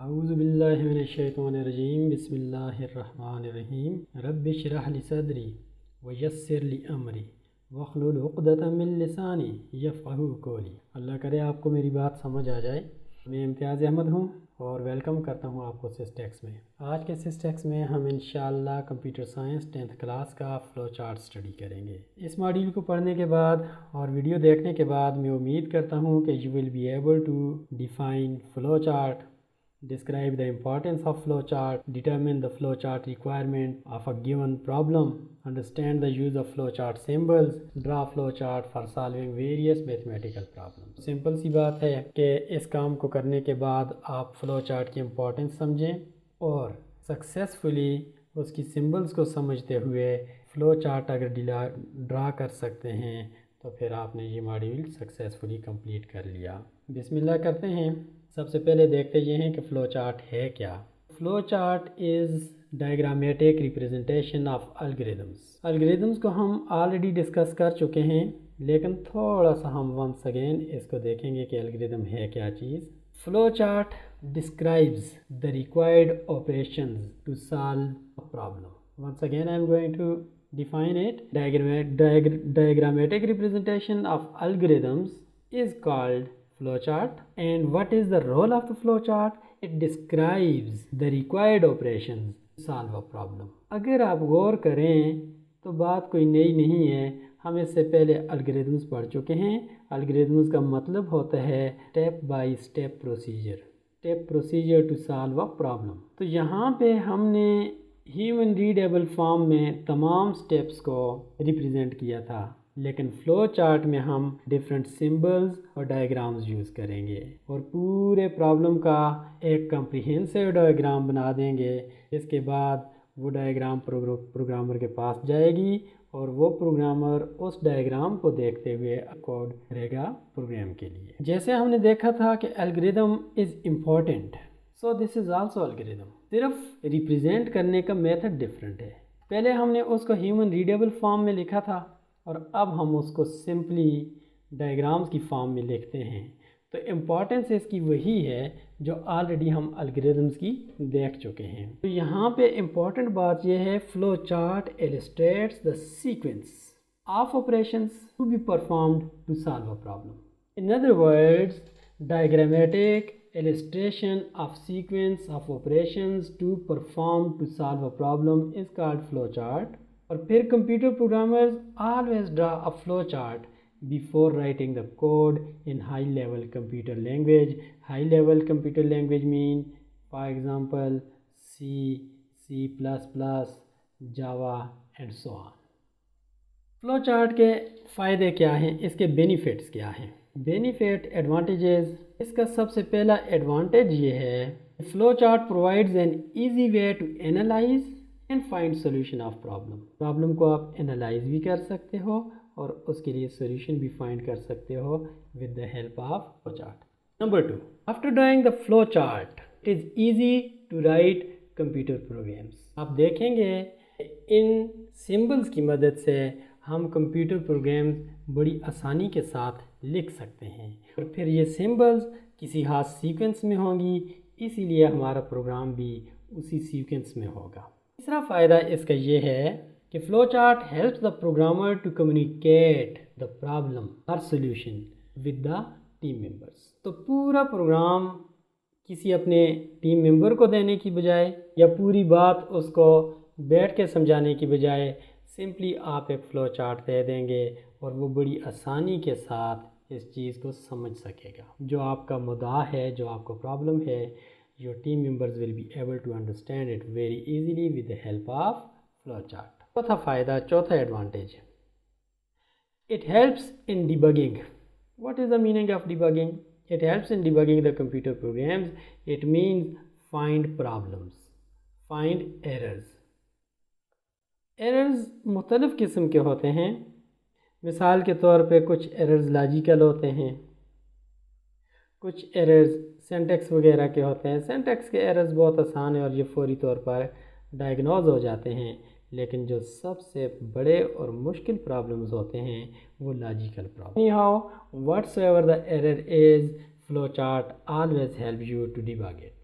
اعوذ باللہ من الشیطان الرجیم بسم اللہ الرحمن الرحیم رب اشرح لی صدری ویسر لی امری واحلل عقدۃ من لسانی یفقہوا قولی۔ اللہ کرے آپ کو میری بات سمجھ آ جائے۔ میں امتیاز احمد ہوں اور ویلکم کرتا ہوں آپ کو SysTechs میں۔ آج کے SysTechs میں ہم انشاءاللہ کمپیوٹر سائنس 10th کلاس کا فلو چارٹ اسٹڈی کریں گے۔ اس ماڈیول کو پڑھنے کے بعد اور ویڈیو دیکھنے کے بعد میں امید کرتا ہوں کہ you will be able to define flow chart, describe the importance of flowchart, determine the flowchart requirement of a given problem, understand the use of flowchart symbols, draw flowchart for solving various mathematical problems۔ Simple سی بات ہے کہ اس کام کو کرنے کے بعد آپ flowchart کی امپورٹنس سمجھیں اور سکسیسفلی اس کی سمبلز کو سمجھتے ہوئے flowchart اگر ڈرا کر سکتے ہیں تو پھر آپ نے یہ ماڈیول سکسیسفلی کمپلیٹ کر لیا۔ بسم اللہ کرتے ہیں۔ سب سے پہلے دیکھتے یہ ہیں کہ فلو چارٹ ہے کیا۔ Flow chart is diagrammatic representation of algorithms. Algorithms کو ہم آلریڈی ڈسکس کر چکے ہیں، لیکن تھوڑا سا ہم ونس اگین اس کو دیکھیں گے کہ الگریدم ہے کیا چیز۔ Flow chart describes the required operations to solve a problem. Once again I am going to define it. Diagrammatic representation of algorithms is called flowchart. And what is the role of the flowchart? It describes the required operations to solve a problem. اگر آپ غور کریں تو بات کوئی نئی نہیں ہے، ہم اس سے پہلے الگریدمز پڑھ چکے ہیں۔ الگریدمز کا مطلب ہوتا ہے step by step procedure to solve a problem. تو یہاں پہ ہم نے ہیومن ریڈیبل فارم میں تمام سٹیپس کو ریپریزنٹ کیا تھا، لیکن فلو چارٹ میں ہم ڈیفرنٹ سمبلز اور ڈائیگرامز یوز کریں گے اور پورے پرابلم کا ایک کمپریہنسو ڈائیگرام بنا دیں گے۔ اس کے بعد وہ ڈائیگرام پروگرامر کے پاس جائے گی اور وہ پروگرامر اس ڈائیگرام کو دیکھتے ہوئے کوڈ کرے گا پروگرام کے لیے۔ جیسے ہم نے دیکھا تھا کہ algorithm is important, so this is also algorithm, صرف ریپریزنٹ کرنے کا میتھڈ ڈفرینٹ ہے۔ پہلے ہم نے اس کو ہیومن ریڈیبل فارم میں لکھا تھا اور اب ہم اس کو سمپلی ڈائیگرامز کی فارم میں لکھتے ہیں، تو امپورٹنس اس کی وہی ہے جو آلریڈی ہم الگریدمز کی دیکھ چکے ہیں۔ تو یہاں پہ امپورٹنٹ بات یہ ہے، flow chart illustrates the sequence of operations to be performed to solve a problem. In other words, diagrammatic illustration of sequence of operations to perform to solve a problem is called flowchart. اور پھر computer programmers always draw a flowchart before writing the code in high level computer language. High level computer language mean, for example, C, C++, Java and so on. flowchart کے فائدے کیا ہیں، اس کے benefits کیا ہیں؟ Benefit, advantages. اس کا سب سے پہلا ایڈوانٹیج یہ ہے، flow chart provides an easy way to analyse and find solution of problem کو آپ اینالائز بھی کر سکتے ہو اور اس کے لیے سولوشن بھی فائنڈ کر سکتے ہو with the help of flow chart. Number 2، after drawing the flow chart it is easy to write computer programs. آپ دیکھیں گے ان سمبلز کی مدد سے ہم کمپیوٹر پروگرامز بڑی آسانی کے ساتھ لکھ سکتے ہیں اور پھر یہ سمبلز کسی خاص سیکوینس میں ہوں گی، اسی لیے ہمارا پروگرام بھی اسی سیکوینس میں ہوگا۔ تیسرا فائدہ اس کا یہ ہے کہ flow chart helps the programmer to communicate the problem اور solution with the team members. تو پورا پروگرام کسی اپنے ٹیم ممبر کو دینے کی بجائے یا پوری بات اس کو بیٹھ کے سمجھانے کی بجائے سمپلی آپ ایک فلو چارٹ دے دیں گے اور وہ بڑی آسانی کے ساتھ اس چیز کو سمجھ سکے گا۔ جو آپ کا مدعا ہے، جو آپ کو پرابلم ہے، your team members will be able to understand it very easily with the help of flowchart۔ چوتھا فائدہ، چوتھا advantage, it helps in debugging۔ What is the meaning of debugging? It helps in debugging the computer programs. It means find problems, find errors۔ Errors مختلف قسم کے ہوتے ہیں، مثال کے طور پہ کچھ ایررز لاجیکل ہوتے ہیں، کچھ ایررز سینٹیکس وغیرہ کے ہوتے ہیں۔ سینٹیکس کے ایررز بہت آسان ہیں اور یہ فوری طور پر ڈائگنوز ہو جاتے ہیں، لیکن جو سب سے بڑے اور مشکل پرابلمز ہوتے ہیں وہ logical problem. Anyhow, whatsoever the error is, flowchart always help you to debug it۔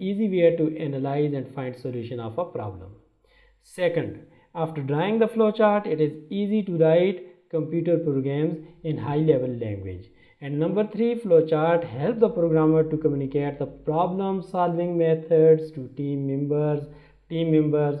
easy way to analyze and find solution of a problem. Second, after drawing the flow chart, it is easy to write computer programs in high-level language. And number three, flow chart help the programmer to communicate the problem-solving methods to team members. Team members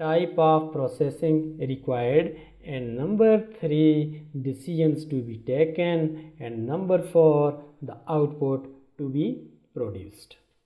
type of processing required, and number 3, decisions to be taken, and number 4, the output to be produced।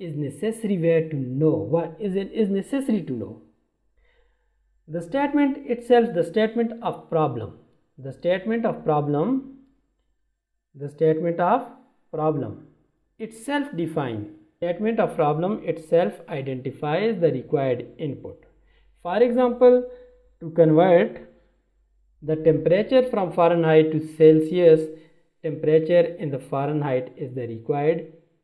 is necessary where to know what is necessary to know the statement itself, the statement of problem, the statement of problem, the statement of problem itself define, statement of problem itself identifies the required input. For example, to convert the temperature from Fahrenheit to Celsius, temperature in the Fahrenheit is the required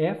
F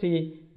3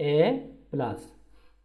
A+।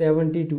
70 to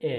A।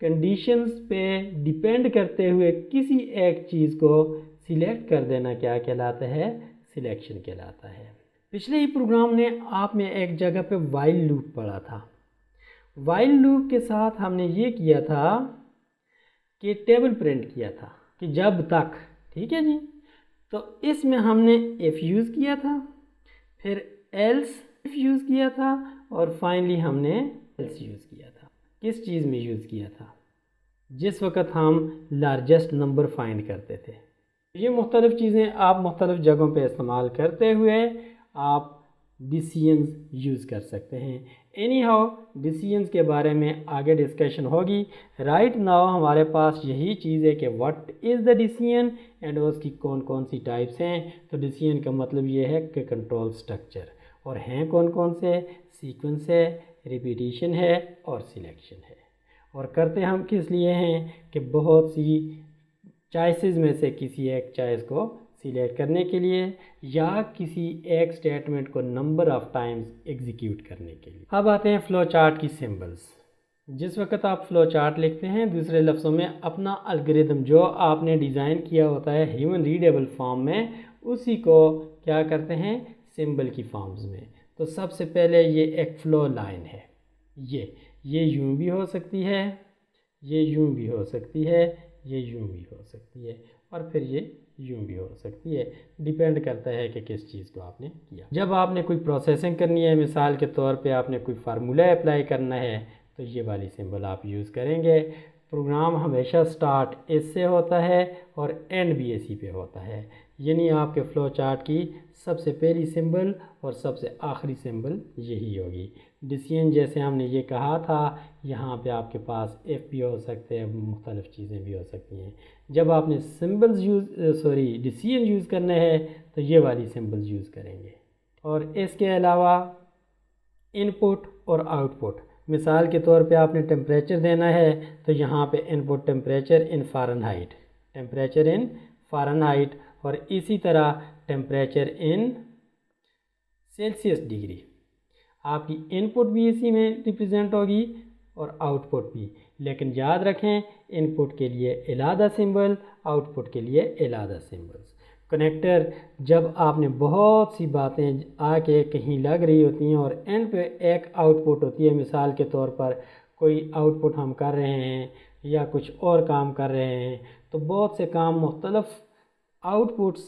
Conditions پہ depend کرتے ہوئے کسی ایک چیز کو select کر دینا کیا کہلاتا ہے؟ سلیکشن کہلاتا ہے۔ پچھلے ہی پروگرام نے آپ نے ایک جگہ پہ وائل لوپ پڑھا تھا۔ وائل لوپ کے ساتھ ہم نے یہ کیا تھا کہ ٹیبل پرنٹ کیا تھا کہ جب تک، ٹھیک ہے جی، تو اس میں ہم نے ایف یوز کیا تھا، پھر ایلس یوز کیا تھا، اور فائنلی ہم نے ایلس یوز کیا تھا۔ کس چیز میں یوز کیا تھا؟ جس وقت ہم لارجسٹ نمبر فائنڈ کرتے تھے۔ یہ مختلف چیزیں آپ مختلف جگہوں پہ استعمال کرتے ہوئے آپ ڈیسیژنز یوز کر سکتے ہیں۔ اینی ہاؤ ڈیسیژنز کے بارے میں آگے ڈسکشن ہوگی۔ رائٹ ناؤ ہمارے پاس یہی چیز ہے کہ what is the decision and اس کی کون کون سی ٹائپس ہیں۔ تو ڈیسیژن کا مطلب یہ ہے کہ کنٹرول سٹرکچر، اور ہیں کون کون سے؟ سیکوینس ہے، ریپیٹیشن ہے، اور سلیکشن ہے۔ اور کرتے ہم کس لیے ہیں کہ بہت سی چوائسز میں سے کسی ایک چوائس کو سلیکٹ کرنے کے لیے، یا کسی ایک سٹیٹمنٹ کو نمبر آف ٹائمز ایگزیکیوٹ کرنے کے لیے۔ اب آتے ہیں فلو چارٹ کی سمبلز۔ جس وقت آپ فلو چارٹ لکھتے ہیں، دوسرے لفظوں میں اپنا الگوریدم جو آپ نے ڈیزائن کیا ہوتا ہے ہیومن ریڈیبل فارم میں، اسی کو کیا کرتے ہیں؟ سمبل کی فارمز میں۔ تو سب سے پہلے یہ ایک فلو لائن ہے، یہ یوں بھی ہو سکتی ہے، یہ یوں بھی ہو سکتی ہے، یہ یوں بھی ہو سکتی ہے، اور پھر یہ یوں بھی ہو سکتی ہے۔ ڈیپینڈ کرتا ہے کہ کس چیز کو آپ نے کیا۔ جب آپ نے کوئی پروسیسنگ کرنی ہے، مثال کے طور پہ آپ نے کوئی فارمولہ اپلائی کرنا ہے، تو یہ والی سمبل آپ یوز کریں گے۔ پروگرام ہمیشہ سٹارٹ اس سے ہوتا ہے اور اینڈ بھی اسی پہ ہوتا ہے، یعنی آپ کے فلو چارٹ کی سب سے پہلی سمبل اور سب سے آخری سمبل یہی ہوگی۔ ڈیسیژن جیسے ہم نے یہ کہا تھا، یہاں پہ آپ کے پاس ایف بھی ہو سکتے ہیں، مختلف چیزیں بھی ہو سکتی ہیں۔ جب آپ نے ڈیسیژن یوز کرنا ہے تو یہ والی سمبلز یوز کریں گے۔ اور اس کے علاوہ ان پٹ اور آؤٹ پٹ، مثال کے طور پہ آپ نے ٹیمپریچر دینا ہے تو یہاں پہ ان پٹ ٹیمپریچر ان فارنہائٹ، اور اسی طرح ٹیمپریچر ان سیلسیس ڈگری۔ آپ کی ان پٹ بھی اسی میں ریپرزینٹ ہوگی اور آؤٹ پٹ بھی، لیکن یاد رکھیں ان پٹ کے لیے علیحدہ سمبل، آؤٹ پٹ کے لیے علیحدہ سمبلز۔ کنیکٹر، جب آپ نے بہت سی باتیں آ کے کہیں لگ رہی ہوتی ہیں اور اینڈ پہ ایک آؤٹ پٹ ہوتی ہے، مثال کے طور پر کوئی آؤٹ پٹ ہم کر رہے ہیں یا کچھ اور کام کر رہے ہیں، تو بہت سے کام مختلف آؤٹ پٹس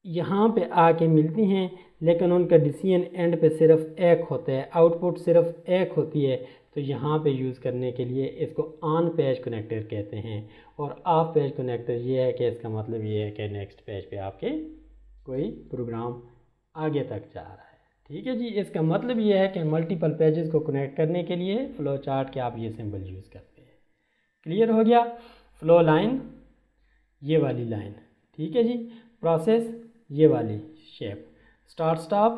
یہاں پہ آ کے ملتی ہیں، لیکن ان کا ڈیسیژن اینڈ پہ صرف ایک ہوتا ہے، آؤٹ پٹ صرف ایک ہوتی ہے۔ تو یہاں پہ یوز کرنے کے لیے اس کو آن پیج کنیکٹر کہتے ہیں، اور آف پیج کنیکٹر یہ ہے کہ اس کا مطلب یہ ہے کہ نیکسٹ پیج پہ آپ کے کوئی پروگرام آگے تک جا رہا ہے۔ ٹھیک ہے جی، اس کا مطلب یہ ہے کہ ملٹیپل پیجز کو کنیکٹ کرنے کے لیے فلو چارٹ کے آپ یہ سمبل یوز کرتے ہیں۔ کلیئر ہو گیا؟ فلو لائن یہ والی لائن، ٹھیک ہے جی، پروسیس یہ والی شیپ، سٹارٹ سٹاپ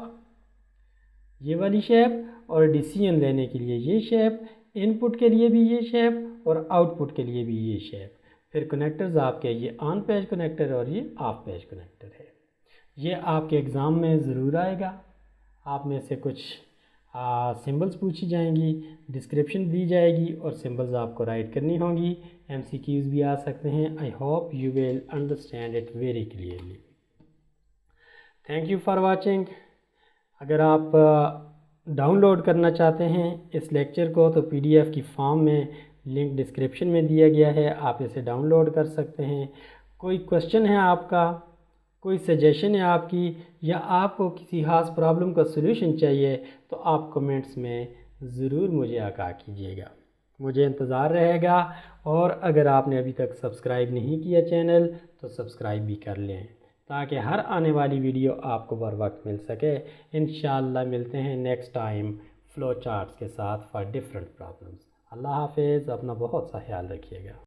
یہ والی شیپ، اور ڈیسیژن لینے کے لیے یہ شیپ، ان پٹ کے لیے بھی یہ شیپ اور آؤٹ پٹ کے لیے بھی یہ شیپ۔ پھر کنیکٹرز آپ کے یہ آن پیج کنیکٹر اور یہ آف پیج کنیکٹر ہے۔ یہ آپ کے ایگزام میں ضرور آئے گا، آپ میں سے کچھ سمبلز پوچھی جائیں گی، ڈسکرپشن دی جائے گی اور سمبلز آپ کو رائٹ کرنی ہوں گی، ایم سی کیوز بھی آ سکتے ہیں۔ I hope you will understand it very clearly. Thank you for watching. اگر آپ ڈاؤن لوڈ کرنا چاہتے ہیں اس لیکچر کو تو پی ڈی ایف کی فارم میں لنک ڈسکرپشن میں دیا گیا ہے، آپ اسے ڈاؤن لوڈ کر سکتے ہیں۔ کوئی کوشچن ہے آپ کا، کوئی سجیشن ہے آپ کی، یا آپ کو کسی خاص پرابلم کا سلوشن چاہیے تو آپ کمنٹس میں ضرور مجھے آگاہ کیجیے گا، مجھے انتظار رہے گا۔ اور اگر آپ نے ابھی تک سبسکرائب نہیں کیا چینل تو سبسکرائب بھی کر لیں تاکہ ہر آنے والی ویڈیو آپ کو بر وقت مل سکے۔ انشاءاللہ ملتے ہیں نیکسٹ ٹائم فلو چارٹس کے ساتھ فار ڈفرینٹ پرابلمس۔ اللہ حافظ، اپنا بہت سا خیال رکھیے گا۔